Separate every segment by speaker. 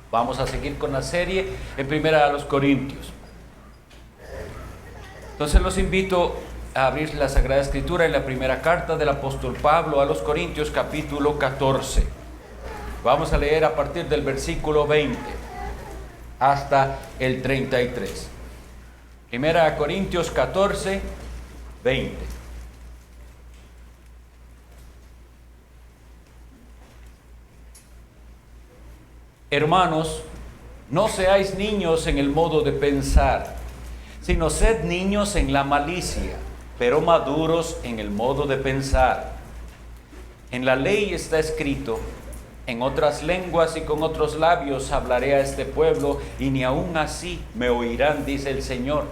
Speaker 1: Vamos a seguir con la serie en Primera a los Corintios. Entonces los invito a abrir la Sagrada Escritura en la primera carta del apóstol Pablo a los Corintios, capítulo 14. Vamos a leer a partir del versículo 20 hasta el 33. Primera Corintios 14, 20. Hermanos, no seáis niños en el modo de pensar, sino sed niños en la malicia, pero maduros en el modo de pensar. En la ley está escrito: en otras lenguas y con otros labios hablaré a este pueblo, y ni aun así me oirán, dice el Señor.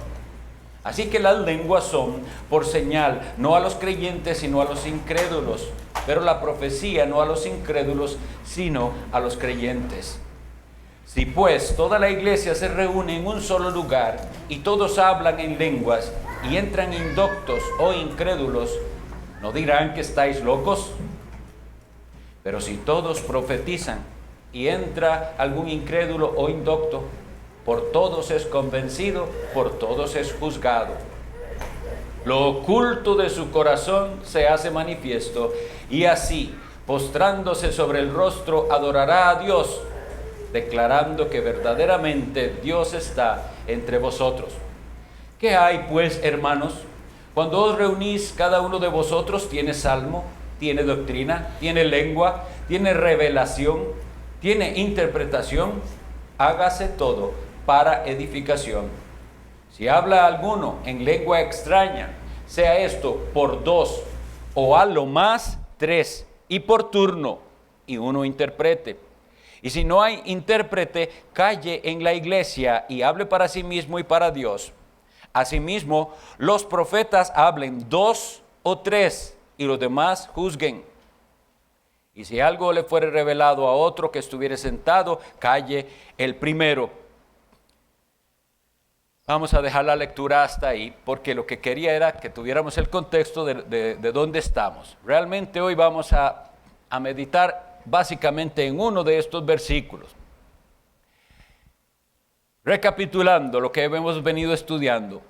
Speaker 1: Así que las lenguas son por señal, no a los creyentes, sino a los incrédulos, pero la profecía no a los incrédulos, sino a los creyentes. Si pues toda la iglesia se reúne en un solo lugar, y todos hablan en lenguas, y entran indoctos o incrédulos, ¿no dirán que estáis locos? Pero si todos profetizan, y entra algún incrédulo o indocto, por todos es convencido, por todos es juzgado. Lo oculto de su corazón se hace manifiesto, y así, postrándose sobre el rostro, adorará a Dios, declarando que verdaderamente Dios está entre vosotros. ¿Qué hay pues, hermanos? Cuando os reunís, cada uno de vosotros tiene salmo, tiene doctrina, tiene lengua, tiene revelación, tiene interpretación. Hágase todo para edificación. Si habla alguno en lengua extraña, sea esto por 2 o a lo más 3, y por turno, y uno interprete. Y si no hay intérprete, calle en la iglesia y hable para sí mismo y para Dios. Asimismo, los profetas hablen 2 o 3, y los demás juzguen. Y si algo le fuere revelado a otro que estuviere sentado, calle el primero. Vamos a dejar la lectura hasta ahí, porque lo que quería era que tuviéramos el contexto de dónde estamos. Realmente hoy vamos a meditar básicamente en uno de estos versículos. Recapitulando lo que hemos venido estudiando.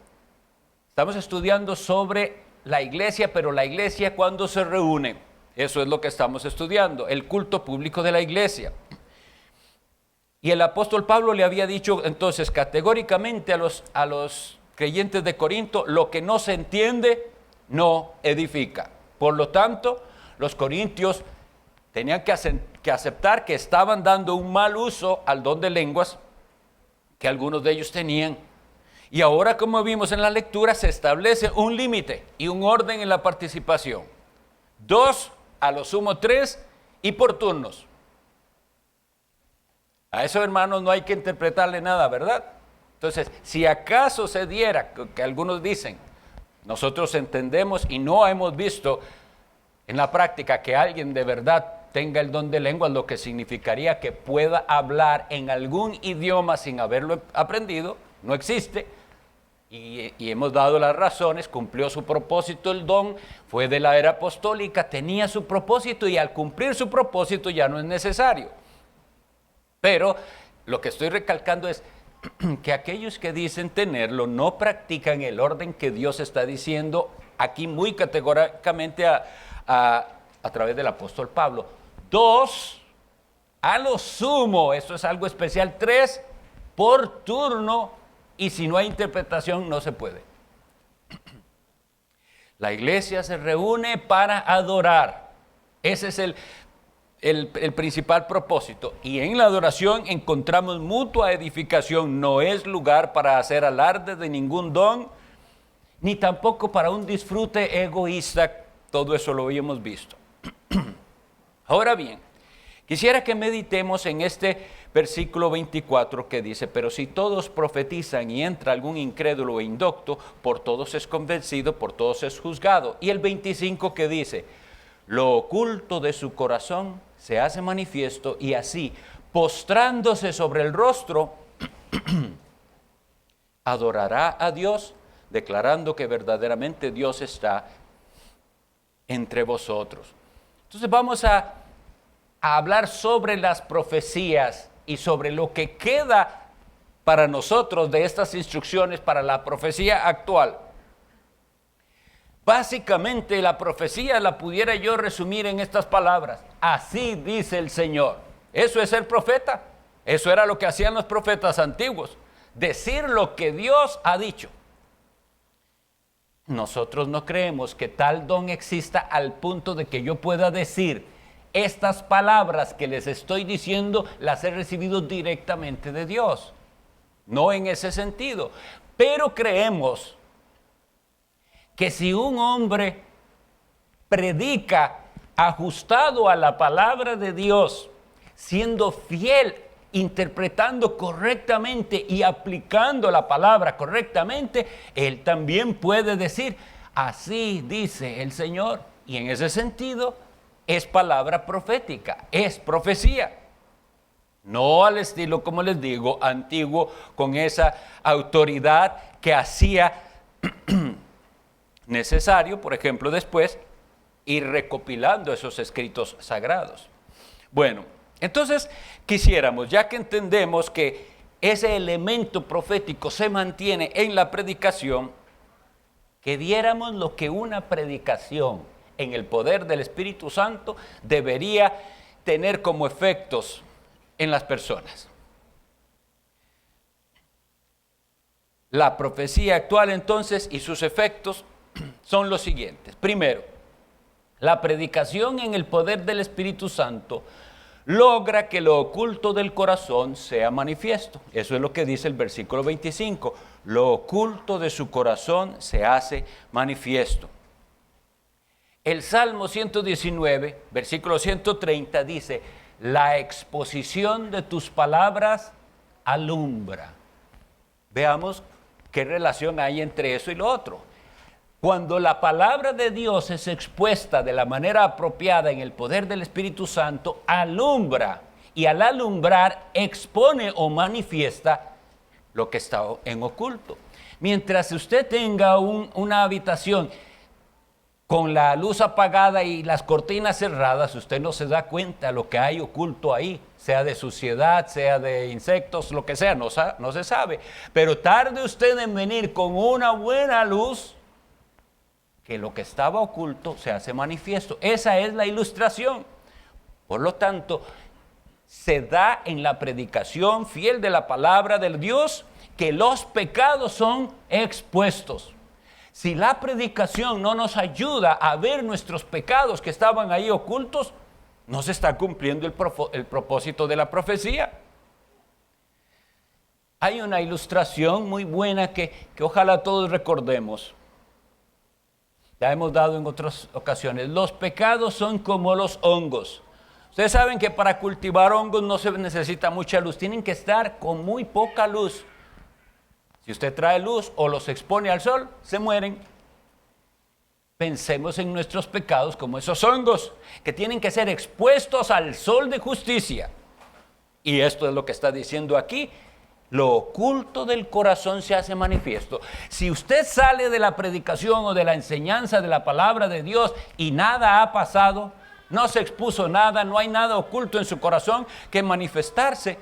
Speaker 1: Estamos estudiando sobre la iglesia, pero la iglesia cuando se reúne. Eso es lo que estamos estudiando, el culto público de la iglesia. Y el apóstol Pablo le había dicho entonces categóricamente a los creyentes de Corinto: lo que no se entiende no edifica. Por lo tanto, los corintios tenían que aceptar que estaban dando un mal uso al don de lenguas que algunos de ellos tenían. Y ahora, como vimos en la lectura, se establece un límite y un orden en la participación. 2, a lo sumo 3, y por turnos. A eso, hermanos, no hay que interpretarle nada, ¿verdad? Entonces, si acaso se diera, que algunos dicen, nosotros entendemos y no hemos visto en la práctica que alguien de verdad tenga el don de lenguas, lo que significaría que pueda hablar en algún idioma sin haberlo aprendido, no existe. Y hemos dado las razones: cumplió su propósito el don, fue de la era apostólica, tenía su propósito, y al cumplir su propósito ya no es necesario. Pero lo que estoy recalcando es que aquellos que dicen tenerlo no practican el orden que Dios está diciendo aquí muy categóricamente a través del apóstol Pablo. 2, a lo sumo, esto es algo especial. 3, por turno, y si no hay interpretación no se puede. La iglesia se reúne para adorar. Ese es el principal propósito. Y en la adoración encontramos mutua edificación. No es lugar para hacer alarde de ningún don, ni tampoco para un disfrute egoísta. Todo eso lo habíamos visto. Ahora bien, quisiera que meditemos en este versículo 24 que dice: pero si todos profetizan y entra algún incrédulo e indocto, por todos es convencido, por todos es juzgado. Y el 25 que dice: lo oculto de su corazón se hace manifiesto, y así, postrándose sobre el rostro, adorará a Dios, declarando que verdaderamente Dios está entre vosotros. Entonces vamos a hablar sobre las profecías y sobre lo que queda para nosotros de estas instrucciones para la profecía actual. Básicamente la profecía la pudiera yo resumir en estas palabras: así dice el Señor. Eso es ser profeta. Eso era lo que hacían los profetas antiguos, decir lo que Dios ha dicho. Nosotros no creemos que tal don exista al punto de que yo pueda decir: estas palabras que les estoy diciendo las he recibido directamente de Dios. No en ese sentido. Pero creemos que si un hombre predica ajustado a la palabra de Dios, siendo fiel, interpretando correctamente y aplicando la palabra correctamente, él también puede decir: así dice el Señor. Y en ese sentido es palabra profética, es profecía. No al estilo, como les digo, antiguo, con esa autoridad que hacía necesario, por ejemplo, después ir recopilando esos escritos sagrados. Bueno, entonces quisiéramos, ya que entendemos que ese elemento profético se mantiene en la predicación, que diéramos lo que una predicación en el poder del Espíritu Santo debería tener como efectos en las personas. La profecía actual entonces y sus efectos son los siguientes. Primero, la predicación en el poder del Espíritu Santo logra que lo oculto del corazón sea manifiesto. Eso es lo que dice el versículo 25. Lo oculto de su corazón se hace manifiesto. El Salmo 119, versículo 130 dice: la exposición de tus palabras alumbra. Veamos qué relación hay entre eso y lo otro. Cuando la palabra de Dios es expuesta de la manera apropiada en el poder del Espíritu Santo, alumbra, y al alumbrar expone o manifiesta lo que está en oculto. Mientras usted tenga una habitación con la luz apagada y las cortinas cerradas, usted no se da cuenta de lo que hay oculto ahí, sea de suciedad, sea de insectos, lo que sea, no se sabe. Pero tarde usted en venir con una buena luz, que lo que estaba oculto se hace manifiesto. Esa es la ilustración. Por lo tanto, se da en la predicación fiel de la palabra de Dios que los pecados son expuestos. Si la predicación no nos ayuda a ver nuestros pecados que estaban ahí ocultos, no se está cumpliendo el propósito de la profecía. Hay una ilustración muy buena que ojalá todos recordemos. La hemos dado en otras ocasiones. Los pecados son como los hongos. Ustedes saben que para cultivar hongos no se necesita mucha luz, tienen que estar con muy poca luz. Si usted trae luz o los expone al sol, se mueren. Pensemos en nuestros pecados como esos hongos que tienen que ser expuestos al sol de justicia. Y esto es lo que está diciendo aquí. Lo oculto del corazón se hace manifiesto. Si usted sale de la predicación o de la enseñanza de la palabra de Dios y nada ha pasado, no se expuso nada, no hay nada oculto en su corazón que manifestarse,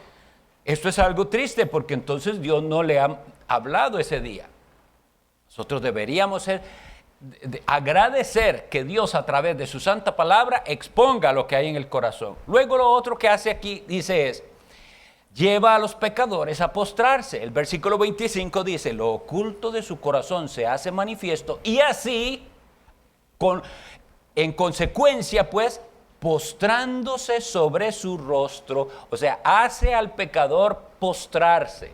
Speaker 1: esto es algo triste, porque entonces Dios no le ha hablado ese día. Nosotros deberíamos agradecer que Dios a través de su santa palabra exponga lo que hay en el corazón. Luego lo otro que hace aquí, dice, es: lleva a los pecadores a postrarse. El versículo 25 dice: lo oculto de su corazón se hace manifiesto, y así, en consecuencia, pues, postrándose sobre su rostro, o sea, hace al pecador postrarse.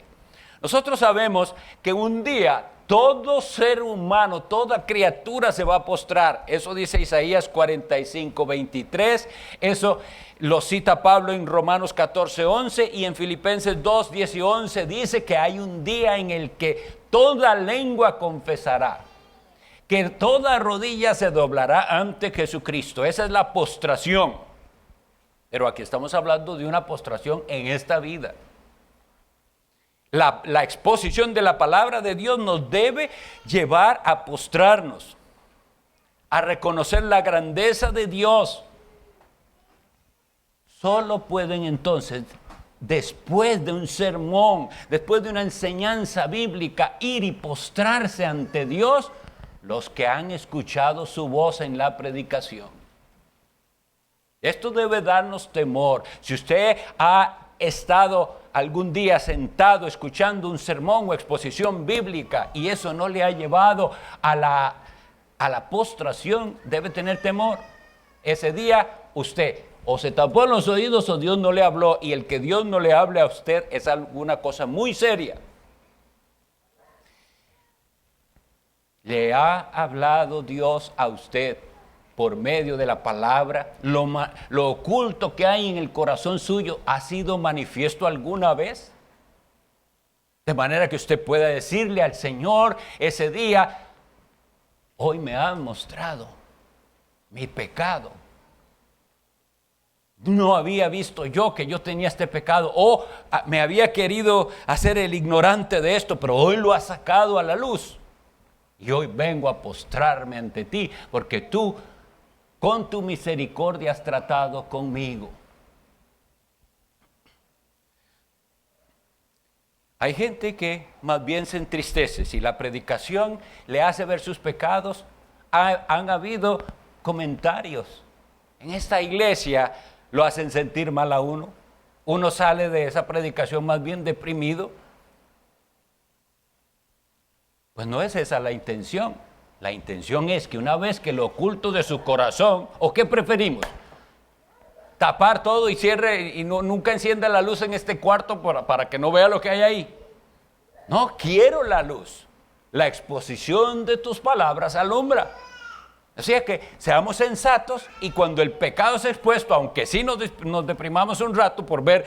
Speaker 1: Nosotros sabemos que un día todo ser humano, toda criatura se va a postrar. Eso dice Isaías 45, 23. Eso lo cita Pablo en Romanos 14, 11, y en Filipenses 2, 10 y 11 dice que hay un día en el que toda lengua confesará, que toda rodilla se doblará ante Jesucristo. Esa es la postración. Pero aquí estamos hablando de una postración en esta vida. La exposición de la palabra de Dios nos debe llevar a postrarnos, a reconocer la grandeza de Dios. Solo pueden entonces después de un sermón, después de una enseñanza bíblica, ir y postrarse ante Dios? Los que han escuchado su voz en la predicación. Esto debe darnos temor. Si usted ha estado algún día sentado escuchando un sermón o exposición bíblica y eso no le ha llevado a la postración, debe tener temor. Ese día usted o se tapó los oídos o Dios no le habló, y el que Dios no le hable a usted es alguna cosa muy seria. ¿Le ha hablado Dios a usted por medio de la palabra? ¿Lo oculto que hay en el corazón suyo ha sido manifiesto alguna vez? De manera que usted pueda decirle al Señor ese día: hoy me han mostrado mi pecado. No había visto yo que yo tenía este pecado, o me había querido hacer el ignorante de esto, pero hoy lo has sacado a la luz. Y hoy vengo a postrarme ante ti, porque tú con tu misericordia has tratado conmigo. Hay gente que más bien se entristece si la predicación le hace ver sus pecados. Han habido comentarios: en esta iglesia lo hacen sentir mal a uno. Uno sale de esa predicación más bien deprimido. Pues no es esa la intención. La intención es que una vez que lo oculto de su corazón, ¿o qué preferimos? Tapar todo y cierre y nunca encienda la luz en este cuarto para que no vea lo que hay ahí. No, quiero la luz. La exposición de tus palabras alumbra. Así es que seamos sensatos, y cuando el pecado es expuesto, aunque sí nos deprimamos un rato por ver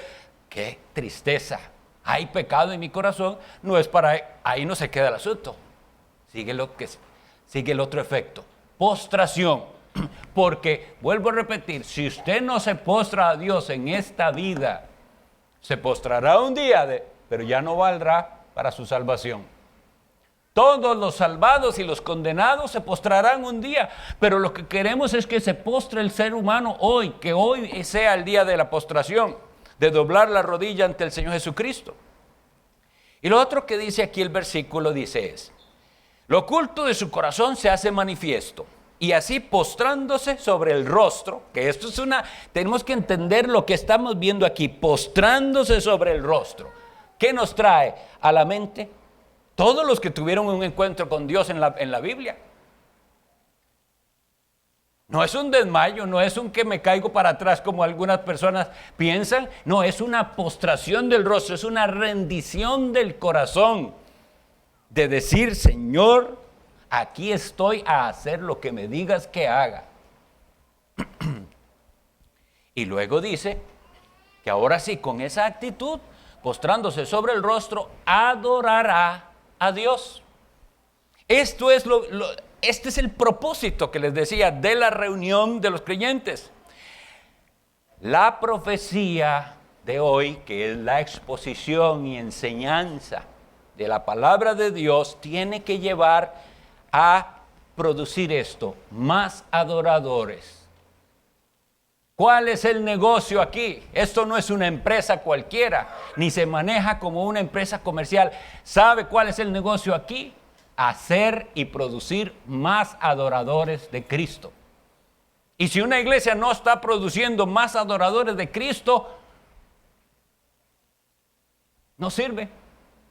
Speaker 1: qué tristeza, hay pecado en mi corazón, no es para ahí, no se queda el asunto. Sigue el otro efecto: postración. Porque, vuelvo a repetir, si usted no se postra a Dios en esta vida, se postrará un día, pero ya no valdrá para su salvación. Todos los salvados y los condenados se postrarán un día, pero lo que queremos es que se postre el ser humano hoy, que hoy sea el día de la postración, de doblar la rodilla ante el Señor Jesucristo. Y lo otro que dice aquí el versículo es: lo oculto de su corazón se hace manifiesto, y así postrándose sobre el rostro, que esto es tenemos que entender lo que estamos viendo aquí, postrándose sobre el rostro. ¿Qué nos trae a la mente? Todos los que tuvieron un encuentro con Dios en la Biblia. No es un desmayo, no es un que me caigo para atrás como algunas personas piensan. No, es una postración del rostro, es una rendición del corazón. De decir: Señor, aquí estoy a hacer lo que me digas que haga. Y luego dice que ahora sí, con esa actitud, postrándose sobre el rostro, adorará a Dios. Este es el propósito que les decía de la reunión de los creyentes. La profecía de hoy, que es la exposición y enseñanza de la palabra de Dios, tiene que llevar a producir esto: más adoradores. ¿Cuál es el negocio aquí? Esto no es una empresa cualquiera, ni se maneja como una empresa comercial. ¿Sabe cuál es el negocio aquí? Hacer y producir más adoradores de Cristo. Y si una iglesia no está produciendo más adoradores de Cristo, no sirve.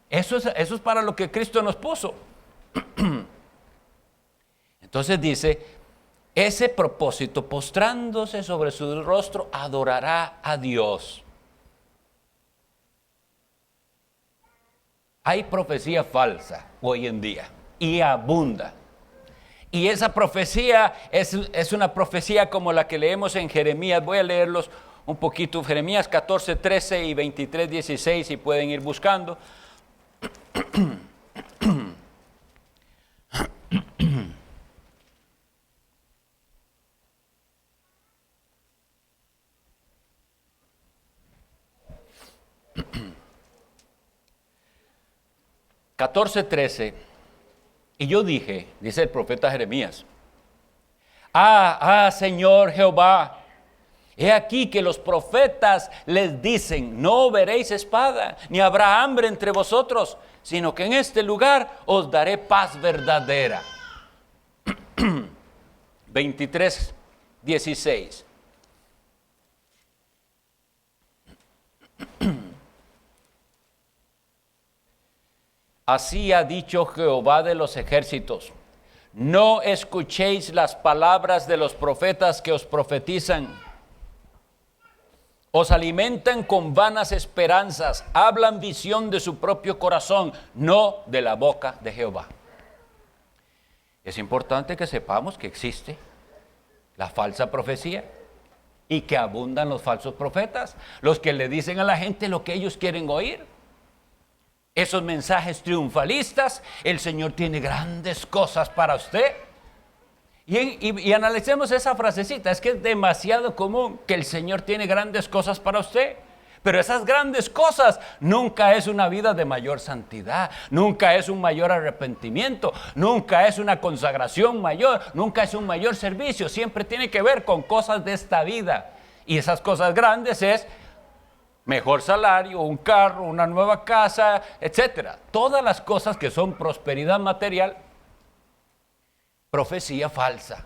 Speaker 1: Eso es para lo que Cristo nos puso. Entonces dice: ese propósito, postrándose sobre su rostro, adorará a Dios. Hay profecía falsa hoy en día y abunda. Y esa profecía es una profecía como la que leemos en Jeremías. Voy a leerlos un poquito. Jeremías 14, 13 y 23, 16, si pueden ir buscando. Y yo dije, dice el profeta Jeremías: Señor Jehová, He aquí que los profetas les dicen, no veréis espada, ni habrá hambre entre vosotros, sino que en este lugar os daré paz verdadera. 23:16. Así ha dicho Jehová de los ejércitos: no escuchéis las palabras de los profetas que os profetizan. Os alimentan con vanas esperanzas, hablan visión de su propio corazón, no de la boca de Jehová. Es importante que sepamos que existe la falsa profecía y que abundan los falsos profetas, los que le dicen a la gente lo que ellos quieren oír. Esos mensajes triunfalistas, el Señor tiene grandes cosas para usted. Y analicemos esa frasecita, es que es demasiado común que el Señor tiene grandes cosas para usted. Pero esas grandes cosas nunca es una vida de mayor santidad, nunca es un mayor arrepentimiento, nunca es una consagración mayor, nunca es un mayor servicio, siempre tiene que ver con cosas de esta vida. Y esas cosas grandes es mejor salario, un carro, una nueva casa, etcétera. Todas las cosas que son prosperidad material. Profecía falsa.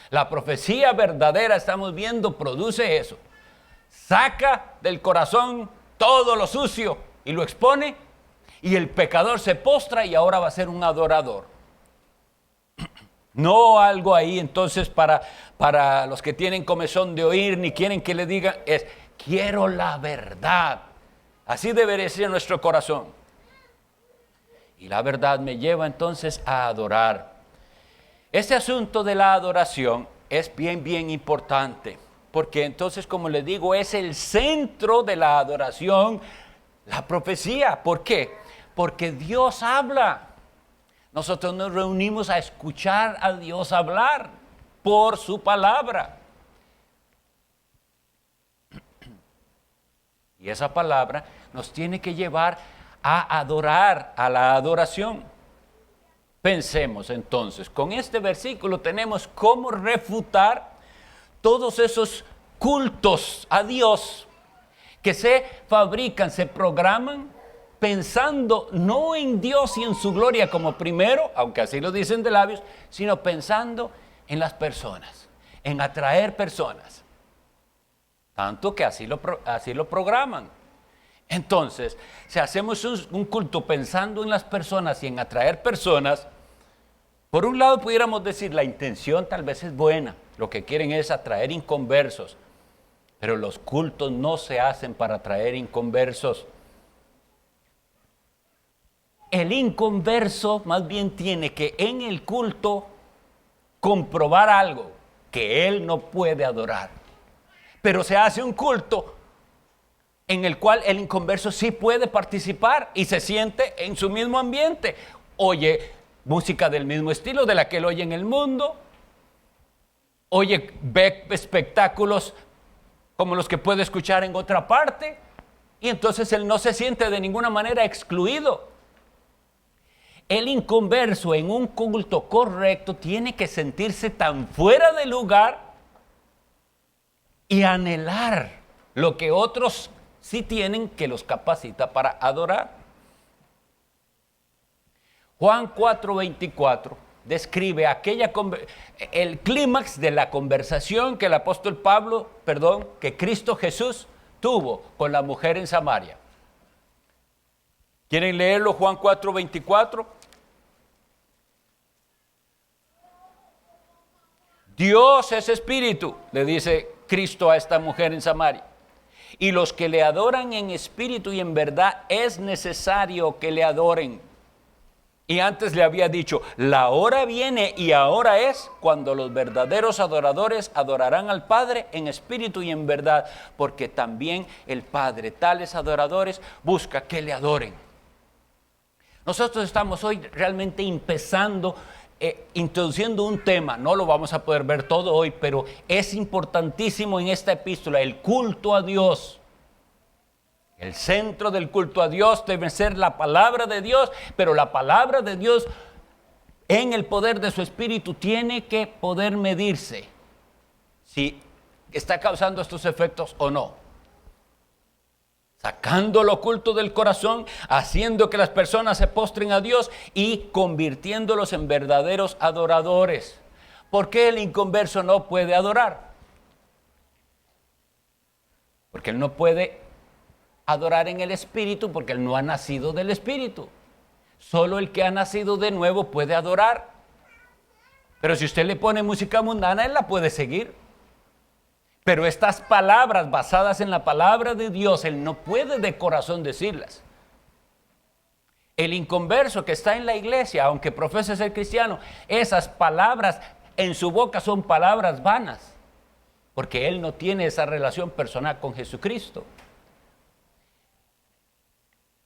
Speaker 1: La profecía verdadera, estamos viendo, produce eso. Saca del corazón todo lo sucio y lo expone, y el pecador se postra y ahora va a ser un adorador. No algo ahí entonces para los que tienen comezón de oír, ni quieren que le digan, es quiero la verdad. Así debería ser nuestro corazón. Y la verdad me lleva entonces a adorar. Este asunto de la adoración es bien importante, porque entonces, como les digo, es el centro de la adoración, la profecía. ¿Por qué? Porque Dios habla. Nosotros nos reunimos a escuchar a Dios hablar por su palabra. Y esa palabra nos tiene que llevar a adorar, a la adoración. Pensemos entonces, con este versículo tenemos cómo refutar todos esos cultos a Dios que se fabrican, se programan pensando no en Dios y en su gloria como primero, aunque así lo dicen de labios, sino pensando en las personas, en atraer personas. Tanto que así lo programan. Entonces, si hacemos un culto pensando en las personas y en atraer personas, por un lado pudiéramos decir, la intención tal vez es buena, lo que quieren es atraer inconversos, pero los cultos no se hacen para atraer inconversos. El inconverso más bien tiene que en el culto comprobar algo que él no puede adorar, pero se hace un culto en el cual el inconverso sí puede participar y se siente en su mismo ambiente. Oye música del mismo estilo de la que él oye en el mundo. Ve espectáculos como los que puede escuchar en otra parte. Y entonces él no se siente de ninguna manera excluido. El inconverso en un culto correcto tiene que sentirse tan fuera de lugar y anhelar lo que otros sí tienen, que los capacita para adorar. Juan 4:24 describe el clímax de la conversación que el apóstol que Cristo Jesús tuvo con la mujer en Samaria. ¿Quieren leerlo? Juan 4:24. Dios es espíritu, le dice Cristo a esta mujer en Samaria. Y los que le adoran en espíritu y en verdad es necesario que le adoren. Y antes le había dicho, la hora viene y ahora es cuando los verdaderos adoradores adorarán al Padre en espíritu y en verdad, porque también el Padre, tales adoradores, busca que le adoren. Nosotros estamos hoy realmente empezando, introduciendo un tema, no lo vamos a poder ver todo hoy, pero es importantísimo en esta epístola, el culto a Dios. El centro del culto a Dios debe ser la palabra de Dios, pero la palabra de Dios en el poder de su Espíritu tiene que poder medirse. Si está causando estos efectos o no. Sacando lo oculto del corazón, haciendo que las personas se postren a Dios y convirtiéndolos en verdaderos adoradores. ¿Por qué el inconverso no puede adorar? Porque él no puede adorar en el Espíritu, porque él no ha nacido del Espíritu. Solo el que ha nacido de nuevo puede adorar. Pero si usted le pone música mundana, él la puede seguir. Pero estas palabras basadas en la palabra de Dios, él no puede de corazón decirlas. El inconverso que está en la iglesia, aunque profese ser cristiano, esas palabras en su boca son palabras vanas, porque él no tiene esa relación personal con Jesucristo.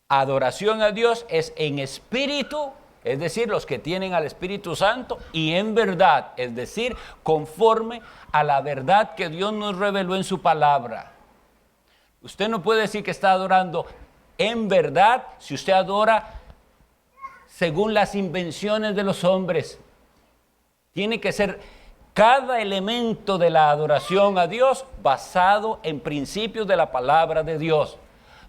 Speaker 1: Adoración a Dios es en espíritu, es decir, los que tienen al Espíritu Santo, y en verdad, es decir, conforme a la verdad que Dios nos reveló en su palabra. Usted no puede decir que está adorando en verdad si usted adora según las invenciones de los hombres. Tiene que ser cada elemento de la adoración a Dios basado en principios de la palabra de Dios.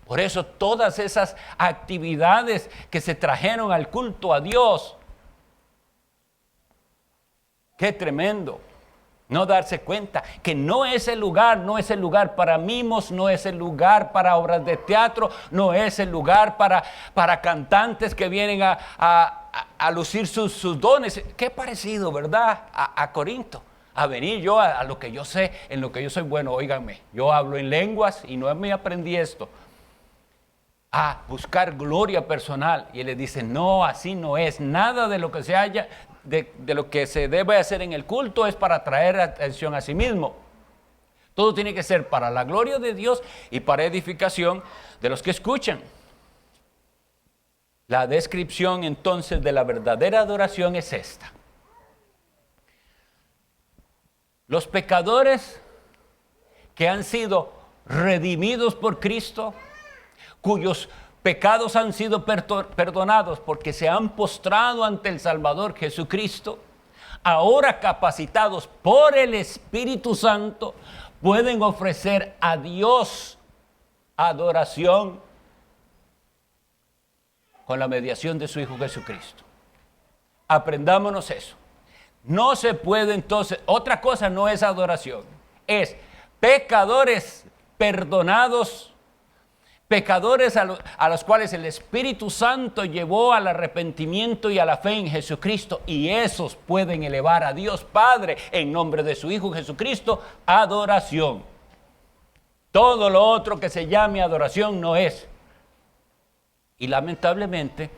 Speaker 1: Por eso todas esas actividades que se trajeron al culto a Dios, qué tremendo, no darse cuenta que no es el lugar para mimos, no es el lugar para obras de teatro, no es el lugar para cantantes que vienen a lucir sus dones. Qué parecido, ¿verdad? A Corinto. A venir yo a lo que yo sé, en lo que yo soy bueno. Óiganme, yo hablo en lenguas y no me aprendí esto. A buscar gloria personal. Y él le dice, no, así no es. Nada de lo que se haya, de lo que se debe hacer en el culto es para traer atención a sí mismo. Todo tiene que ser para la gloria de Dios y para edificación de los que escuchan. La descripción entonces de la verdadera adoración es esta. Los pecadores que han sido redimidos por Cristo, cuyos pecados han sido perdonados porque se han postrado ante el Salvador Jesucristo, ahora capacitados por el Espíritu Santo, pueden ofrecer a Dios adoración con la mediación de su Hijo Jesucristo. Aprendámonos eso. No se puede entonces, otra cosa no es adoración, es pecadores perdonados, pecadores a los cuales el Espíritu Santo llevó al arrepentimiento y a la fe en Jesucristo, y esos pueden elevar a Dios Padre en nombre de su Hijo Jesucristo, adoración. Todo lo otro que se llame adoración no es. Y lamentablemente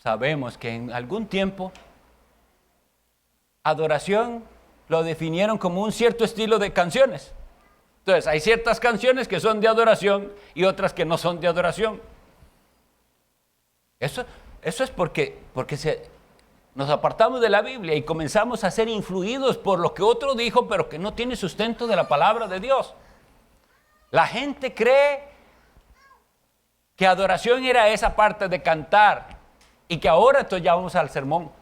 Speaker 1: sabemos que en algún tiempo adoración lo definieron como un cierto estilo de canciones. Entonces, hay ciertas canciones que son de adoración y otras que no son de adoración. Eso es porque nos apartamos de la Biblia y comenzamos a ser influidos por lo que otro dijo, pero que no tiene sustento de la palabra de Dios. La gente cree que adoración era esa parte de cantar y que ahora entonces ya vamos al sermón.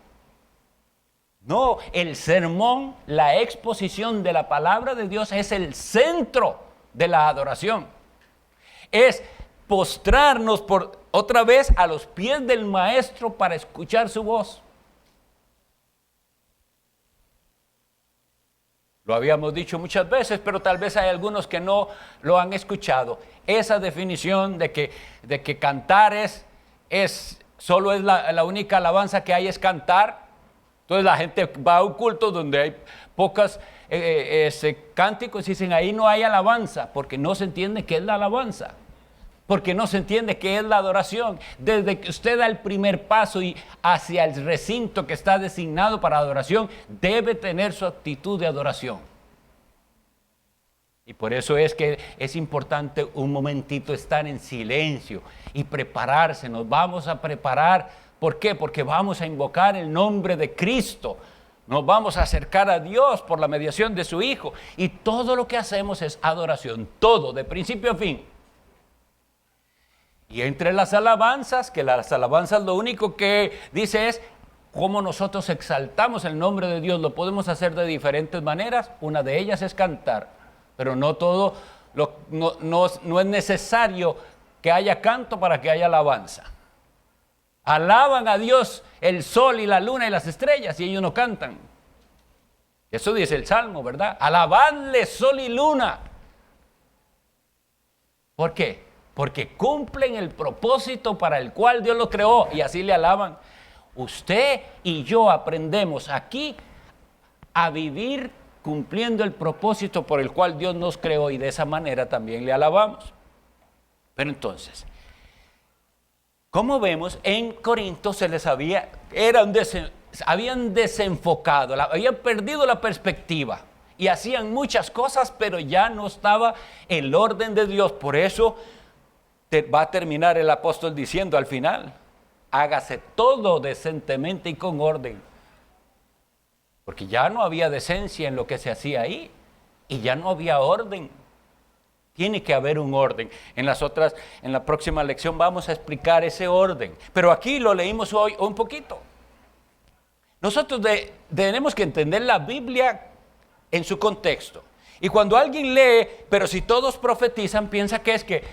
Speaker 1: No, el sermón, la exposición de la palabra de Dios es el centro de la adoración. Es postrarnos otra vez a los pies del Maestro para escuchar su voz. Lo habíamos dicho muchas veces, pero tal vez hay algunos que no lo han escuchado. Esa definición de que cantar solo es la única alabanza que hay es cantar. Entonces la gente va a un culto donde hay pocas cánticos y dicen ahí no hay alabanza, porque no se entiende qué es la alabanza, porque no se entiende qué es la adoración. Desde que usted da el primer paso y hacia el recinto que está designado para adoración, debe tener su actitud de adoración. Y por eso es que es importante un momentito estar en silencio y prepararse. Nos vamos a preparar. ¿Por qué? Porque vamos a invocar el nombre de Cristo. Nos vamos a acercar a Dios por la mediación de su Hijo. Y todo lo que hacemos es adoración. Todo, de principio a fin. Y entre las alabanzas, que las alabanzas lo único que dice es cómo nosotros exaltamos el nombre de Dios. Lo podemos hacer de diferentes maneras. Una de ellas es cantar. pero no todo, no es necesario que haya canto para que haya alabanza. Alaban a Dios el sol y la luna y las estrellas y ellos no cantan. Eso dice el Salmo, ¿verdad? Alabadle sol y luna. ¿Por qué? Porque cumplen el propósito para el cual Dios los creó y así le alaban. Usted y yo aprendemos aquí a vivir cumpliendo el propósito por el cual Dios nos creó y de esa manera también le alabamos. Pero entonces, como vemos, en Corinto se les habían desenfocado, habían perdido la perspectiva y hacían muchas cosas, pero ya no estaba el orden de Dios. Por eso va a terminar el apóstol diciendo al final, hágase todo decentemente y con orden. Porque ya no había decencia en lo que se hacía ahí y ya no había orden. Tiene que haber un orden. En la próxima lección vamos a explicar ese orden. Pero aquí lo leímos hoy un poquito. Nosotros tenemos que entender la Biblia en su contexto. Y cuando alguien lee, pero si todos profetizan, piensa que es que,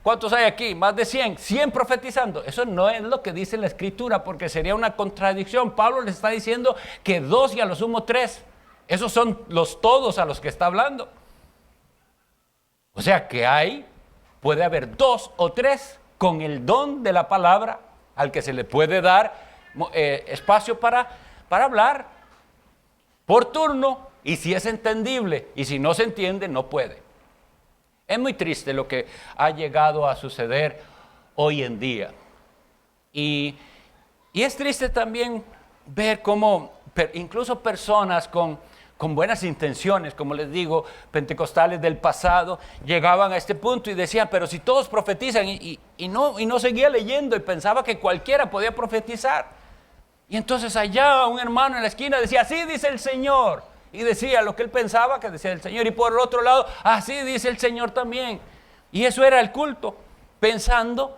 Speaker 1: ¿cuántos hay aquí? Más de 100 profetizando. Eso no es lo que dice la Escritura, porque sería una contradicción. Pablo les está diciendo que 2 y a lo sumo 3. Esos son los todos a los que está hablando. O sea que puede haber 2 o 3 con el don de la palabra al que se le puede dar espacio para hablar por turno, y si es entendible, y si no se entiende, no puede. Es muy triste lo que ha llegado a suceder hoy en día. Y es triste también ver cómo incluso personas con buenas intenciones, como les digo, pentecostales del pasado, llegaban a este punto y decían, pero si todos profetizan, y no seguía leyendo y pensaba que cualquiera podía profetizar. Y entonces allá un hermano en la esquina decía, así dice el Señor. Y decía lo que él pensaba que decía el Señor. Y por el otro lado, así dice el Señor también. Y eso era el culto, pensando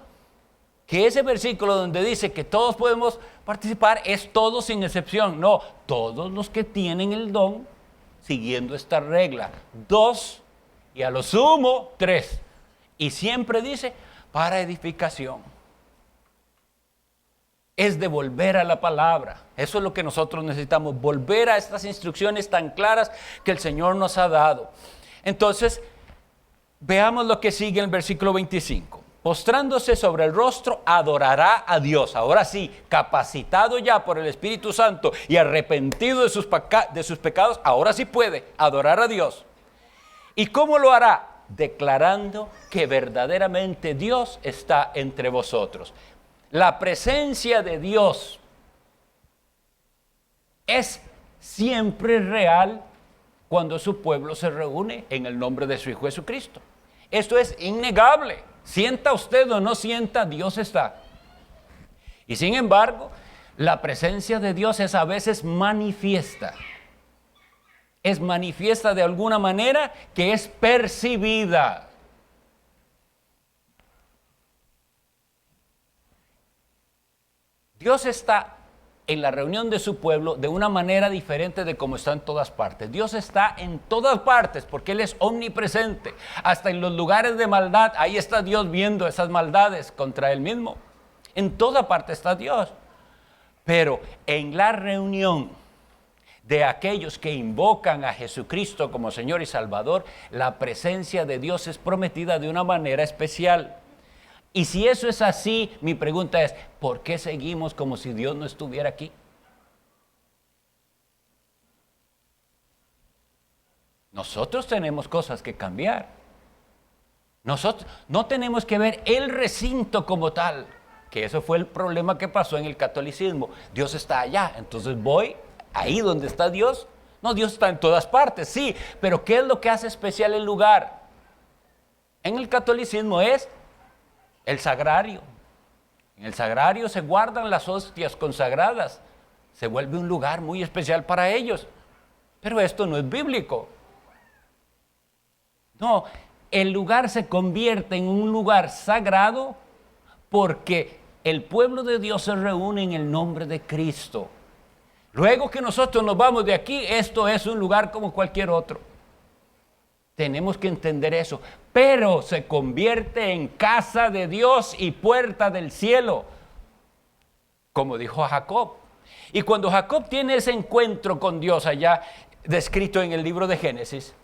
Speaker 1: que ese versículo donde dice que todos podemos participar es todos sin excepción. No, todos los que tienen el don, siguiendo esta regla. 2 y a lo sumo 3. Y siempre dice, para edificación. Es de volver a la palabra. Eso es lo que nosotros necesitamos, volver a estas instrucciones tan claras que el Señor nos ha dado. Entonces, veamos lo que sigue en el versículo 25. Postrándose sobre el rostro, adorará a Dios. Ahora sí, capacitado ya por el Espíritu Santo y arrepentido de sus pecados, ahora sí puede adorar a Dios. ¿Y cómo lo hará? Declarando que verdaderamente Dios está entre vosotros. La presencia de Dios es siempre real cuando su pueblo se reúne en el nombre de su Hijo Jesucristo. Esto es innegable. Sienta usted o no sienta, Dios está. Y sin embargo, la presencia de Dios es a veces manifiesta. Es manifiesta de alguna manera que es percibida. Dios está en la reunión de su pueblo de una manera diferente de como está en todas partes. Dios está en todas partes porque Él es omnipresente. Hasta en los lugares de maldad, ahí está Dios viendo esas maldades contra Él mismo. En toda parte está Dios. Pero en la reunión de aquellos que invocan a Jesucristo como Señor y Salvador, la presencia de Dios es prometida de una manera especial. Y si eso es así, mi pregunta es, ¿por qué seguimos como si Dios no estuviera aquí? Nosotros tenemos cosas que cambiar. Nosotros no tenemos que ver el recinto como tal, que eso fue el problema que pasó en el catolicismo. Dios está allá, entonces voy ahí donde está Dios. No, Dios está en todas partes, sí, pero ¿qué es lo que hace especial el lugar? En el catolicismo es el sagrario. En el sagrario se guardan las hostias consagradas. Se vuelve un lugar muy especial para ellos. Pero esto no es bíblico. No, el lugar se convierte en un lugar sagrado porque el pueblo de Dios se reúne en el nombre de Cristo. Luego que nosotros nos vamos de aquí, esto es un lugar como cualquier otro. Tenemos que entender eso. Pero se convierte en casa de Dios y puerta del cielo, como dijo Jacob. Y cuando Jacob tiene ese encuentro con Dios allá, descrito en el libro de Génesis,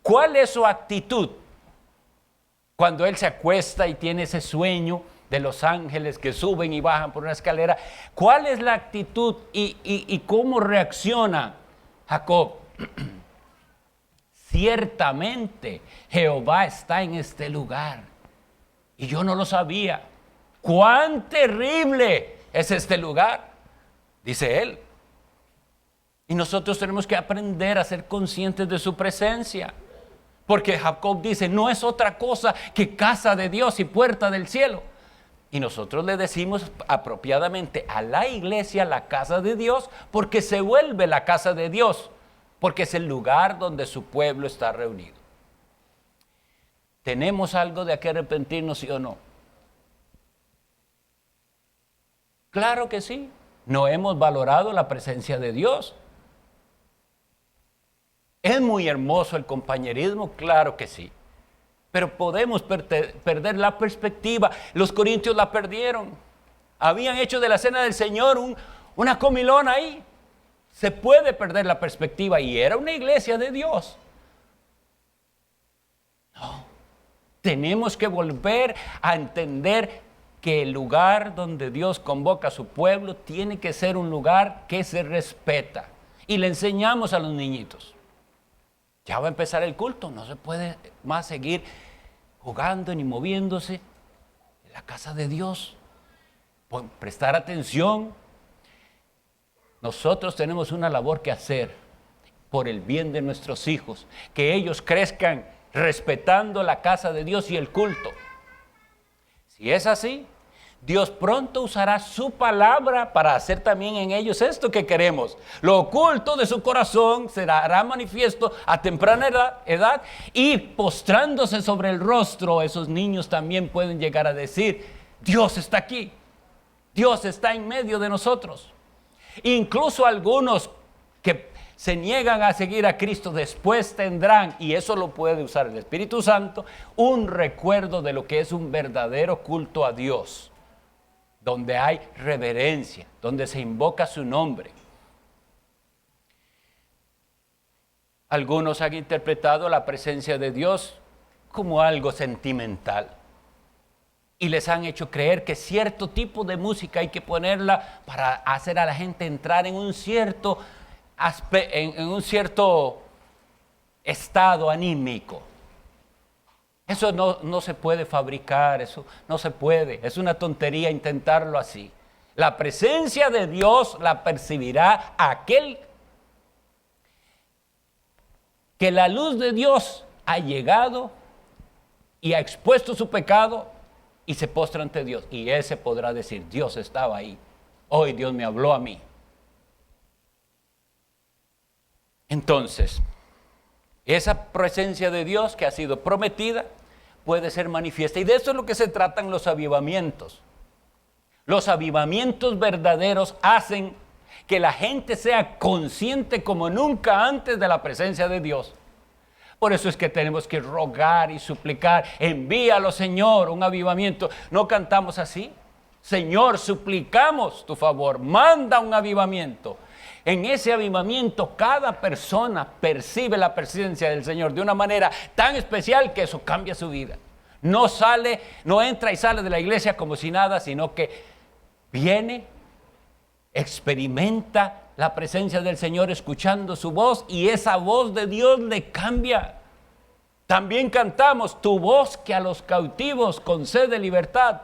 Speaker 1: ¿cuál es su actitud? Cuando él se acuesta y tiene ese sueño de los ángeles que suben y bajan por una escalera, ¿cuál es la actitud y cómo reacciona Jacob? Ciertamente Jehová está en este lugar y yo no lo sabía. ¡Cuán terrible es este lugar!, dice él. Y nosotros tenemos que aprender a ser conscientes de su presencia, porque Jacob dice, no es otra cosa que casa de Dios y puerta del cielo. Y nosotros le decimos apropiadamente a la iglesia la casa de Dios, porque se vuelve la casa de Dios, porque es el lugar donde su pueblo está reunido. ¿Tenemos algo de qué arrepentirnos, sí o no? Claro que sí. No hemos valorado la presencia de Dios. ¿Es muy hermoso el compañerismo? Claro que sí. Pero podemos perder la perspectiva. Los corintios la perdieron. Habían hecho de la cena del Señor una comilona ahí. Se puede perder la perspectiva y era una iglesia de Dios. No. Tenemos que volver a entender que el lugar donde Dios convoca a su pueblo tiene que ser un lugar que se respeta. Y le enseñamos a los niñitos. Ya va a empezar el culto, no se puede más seguir jugando ni moviéndose en la casa de Dios. Prestar atención. Nosotros tenemos una labor que hacer por el bien de nuestros hijos, que ellos crezcan respetando la casa de Dios y el culto. Si es así, Dios pronto usará su palabra para hacer también en ellos esto que queremos. Lo oculto de su corazón será manifiesto a temprana edad y postrándose sobre el rostro, esos niños también pueden llegar a decir, Dios está aquí, Dios está en medio de nosotros. Incluso algunos que se niegan a seguir a Cristo después tendrán, y eso lo puede usar el Espíritu Santo, un recuerdo de lo que es un verdadero culto a Dios, donde hay reverencia, donde se invoca su nombre. Algunos han interpretado la presencia de Dios como algo sentimental y les han hecho creer que cierto tipo de música hay que ponerla para hacer a la gente entrar en un cierto estado anímico. Eso no se puede fabricar, eso no se puede, es una tontería intentarlo así. La presencia de Dios la percibirá aquel que la luz de Dios ha llegado y ha expuesto su pecado y se postra ante Dios. Y ese podrá decir, Dios estaba ahí, hoy Dios me habló a mí. Entonces, esa presencia de Dios que ha sido prometida puede ser manifiesta. Y de eso es lo que se tratan los avivamientos. Los avivamientos verdaderos hacen que la gente sea consciente como nunca antes de la presencia de Dios. Por eso es que tenemos que rogar y suplicar, envíalo Señor, un avivamiento. No cantamos así. Señor, suplicamos tu favor, manda un avivamiento. En ese avivamiento cada persona percibe la presencia del Señor de una manera tan especial que eso cambia su vida. No entra y sale de la iglesia como si nada, sino que viene, experimenta la presencia del Señor escuchando su voz y esa voz de Dios le cambia. También cantamos, tu voz que a los cautivos concede libertad.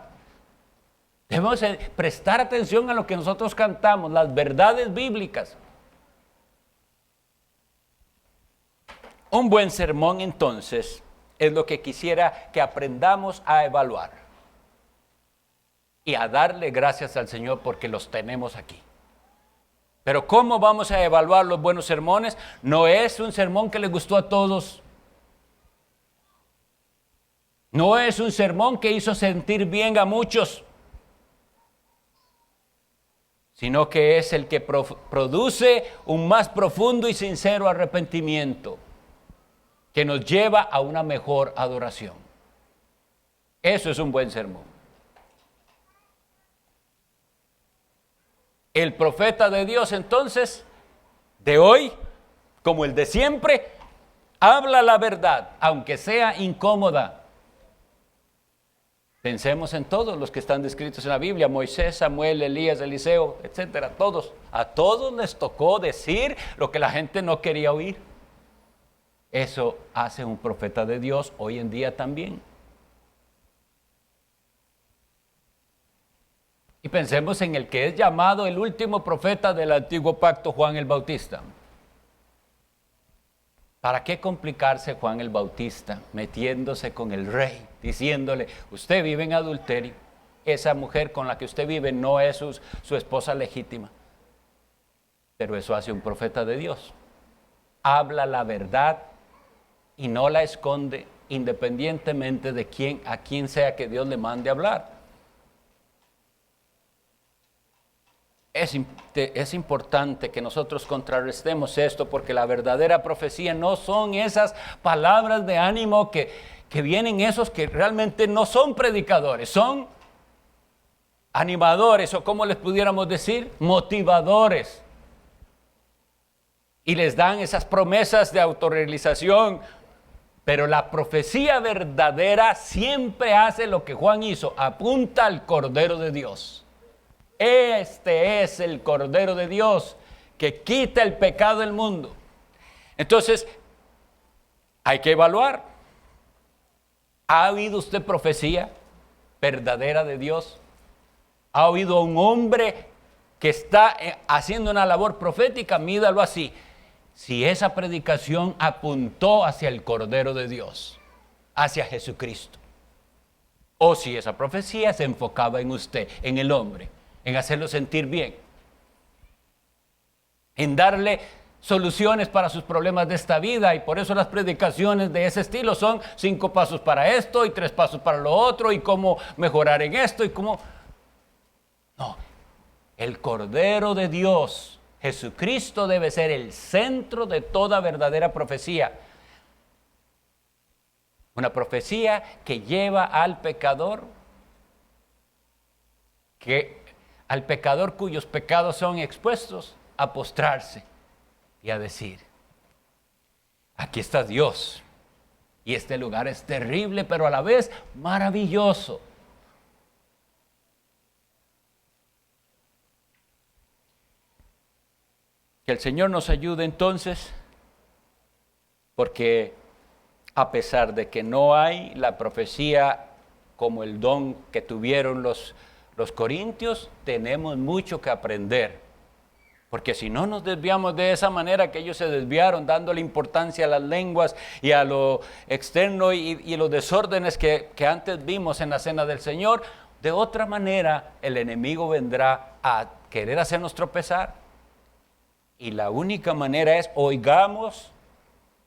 Speaker 1: Debemos prestar atención a lo que nosotros cantamos, las verdades bíblicas. Un buen sermón, entonces, es lo que quisiera que aprendamos a evaluar y a darle gracias al Señor porque los tenemos aquí. Pero ¿cómo vamos a evaluar los buenos sermones? No es un sermón que le gustó a todos. No es un sermón que hizo sentir bien a muchos, sino que es el que produce un más profundo y sincero arrepentimiento, que nos lleva a una mejor adoración. Eso es un buen sermón. El profeta de Dios, entonces, de hoy, como el de siempre, habla la verdad, aunque sea incómoda. Pensemos en todos los que están descritos en la Biblia: Moisés, Samuel, Elías, Eliseo, etcétera. Todos. A todos les tocó decir lo que la gente no quería oír. Eso hace un profeta de Dios hoy en día también. Y pensemos en el que es llamado el último profeta del antiguo pacto, Juan el Bautista. ¿Para qué complicarse Juan el Bautista metiéndose con el rey, diciéndole: usted vive en adulterio, esa mujer con la que usted vive no es su esposa legítima? Pero eso hace un profeta de Dios. Habla la verdad y no la esconde, independientemente de a quién sea que Dios le mande a hablar. Es importante que nosotros contrarrestemos esto, porque la verdadera profecía no son esas palabras de ánimo que vienen esos que realmente no son predicadores, son animadores, o como les pudiéramos decir, motivadores. Y les dan esas promesas de autorrealización. Pero la profecía verdadera siempre hace lo que Juan hizo: apunta al Cordero de Dios. Este es el Cordero de Dios que quita el pecado del mundo. Entonces, hay que evaluar. ¿Ha oído usted profecía verdadera de Dios? ¿Ha oído a un hombre que está haciendo una labor profética? Mídalo así: si esa predicación apuntó hacia el Cordero de Dios, hacia Jesucristo, o si esa profecía se enfocaba en usted, en el hombre, en hacerlo sentir bien, en darle soluciones para sus problemas de esta vida. Y por eso las predicaciones de ese estilo son 5 pasos para esto y 3 pasos para lo otro, y cómo mejorar en esto y cómo... No, el Cordero de Dios, Jesucristo, debe ser el centro de toda verdadera profecía. Una profecía que lleva al pecador, al pecador cuyos pecados son expuestos, a postrarse y a decir: aquí está Dios, y este lugar es terrible, pero a la vez maravilloso. Que el Señor nos ayude entonces, porque a pesar de que no hay la profecía como el don que tuvieron los corintios, tenemos mucho que aprender. Porque si no nos desviamos de esa manera que ellos se desviaron, dándole importancia a las lenguas y a lo externo y los desórdenes que antes vimos en la cena del Señor, de otra manera el enemigo vendrá a querer hacernos tropezar. Y la única manera es: oigamos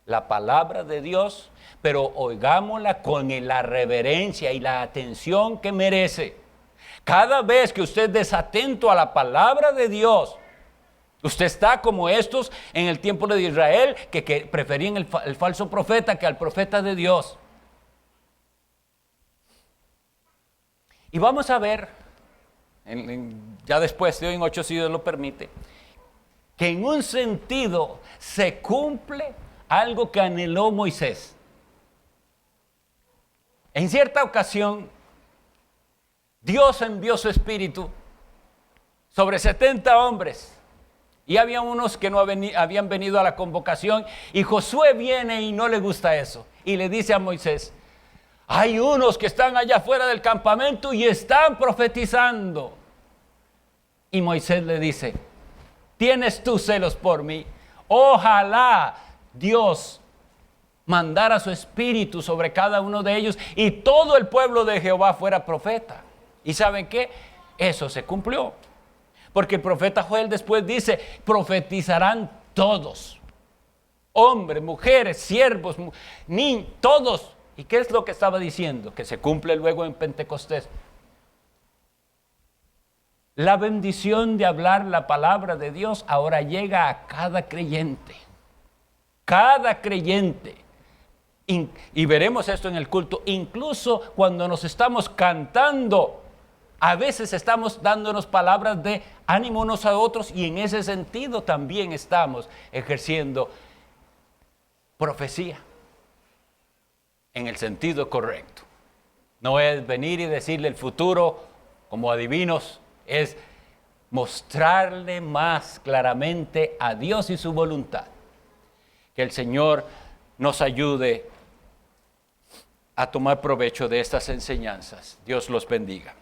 Speaker 1: la palabra de Dios, pero oigámosla con la reverencia y la atención que merece. Cada vez que usted es desatento a la palabra de Dios, usted está como estos en el tiempo de Israel, que preferían el falso profeta que al profeta de Dios. Y vamos a ver, ya después de hoy en 8, si Dios lo permite, que en un sentido se cumple algo que anheló Moisés. En cierta ocasión, Dios envió su espíritu sobre 70 hombres. Y había unos que no habían venido a la convocación, y Josué viene y no le gusta eso. Y le dice a Moisés: hay unos que están allá afuera del campamento y están profetizando. Y Moisés le dice: ¿tienes tú celos por mí? Ojalá Dios mandara su espíritu sobre cada uno de ellos y todo el pueblo de Jehová fuera profeta. ¿Y saben qué? Eso se cumplió. Porque el profeta Joel después dice: profetizarán todos, hombres, mujeres, siervos, niños, todos. ¿Y qué es lo que estaba diciendo? Que se cumple luego en Pentecostés. La bendición de hablar la palabra de Dios ahora llega a cada creyente. Cada creyente. y veremos esto en el culto, incluso cuando nos estamos cantando, a veces estamos dándonos palabras de ánimo unos a otros y en ese sentido también estamos ejerciendo profecía en el sentido correcto. No es venir y decirle el futuro como adivinos, es mostrarle más claramente a Dios y su voluntad. Que el Señor nos ayude a tomar provecho de estas enseñanzas. Dios los bendiga.